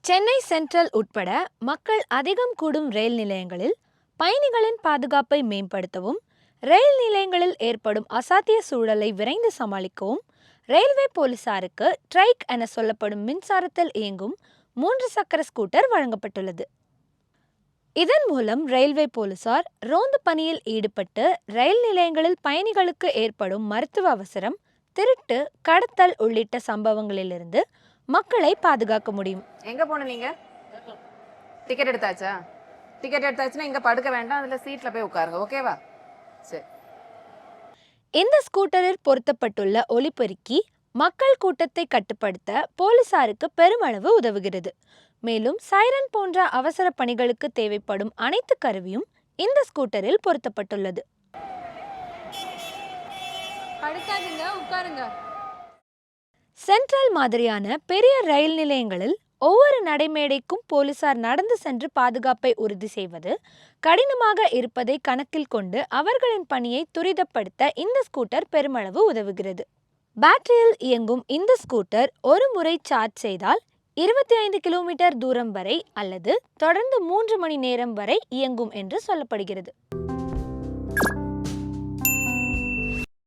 Chennai central உட்பட மக்கள் அதிகம் கூடும் ரயில் நிலையங்களில் பயணிகளின் பாதுகாப்பை மேம்படுத்தவும், ரயில் நிலையங்களில் ஏற்படும் அசாத்திய சூழலை விரைந்து சமாளிக்கவும் ரயில்வே போலீசாருக்கு ட்ரைக் என சொல்லப்படும் மின்சாரத்தில் இயங்கும் 3 சக்கர ஸ்கூட்டர் வழங்கப்பட்டுள்ளது. இதன் மூலம் ரயில்வே போலீசார் ரோந்து பணியில் ஈடுபட்டு ரயில் நிலையங்களில் பயணிகளுக்கு ஏற்படும் மருத்துவ அவசரம், திருட்டு, கடத்தல் உள்ளிட்ட சம்பவங்களிலிருந்து மக்களை பாதுகாக்க முடியும். எங்க போன நீங்க? டிக்கெட் எடுத்தாச்சா? டிக்கெட் எடுத்தாச்சுன்னா இங்க படுக்க வேண்டாம், அதுல சீட்ல போய் உட்காருங்க, ஓகேவா? சரி. இந்த ஸ்கூட்டரில் பொருத்தப்பட்டுள்ள ஒலிபெருக்கி மக்கள் கூட்டத்தை கட்டுப்படுத்த போலீசாருக்கு பெருமளவு உதவுகிறது. மேலும் சைரன் போன்ற அவசர பணிகளுக்கு தேவைப்படும் அனைத்து கருவியும் இந்த ஸ்கூட்டரில் பொருத்தப்பட்டுள்ளது. சென்ட்ரல் மாதிரியான பெரிய ரயில் நிலையங்களில் ஒவ்வொரு நடைமேடைக்கும் போலீசார் நடந்து சென்று பாதுகாப்பை உறுதி செய்வது கடினமாக இருப்பதை கணக்கில் கொண்டு அவர்களின் பணியை துரிதப்படுத்த இந்த ஸ்கூட்டர் பெருமளவு உதவுகிறது. பேட்டரியில் இயங்கும் இந்த ஸ்கூட்டர் ஒரு முறை சார்ஜ் செய்தால் 25 கிலோமீட்டர் தூரம் வரை அல்லது தொடர்ந்து 3 மணி நேரம் வரை இயங்கும் என்று சொல்லப்படுகிறது.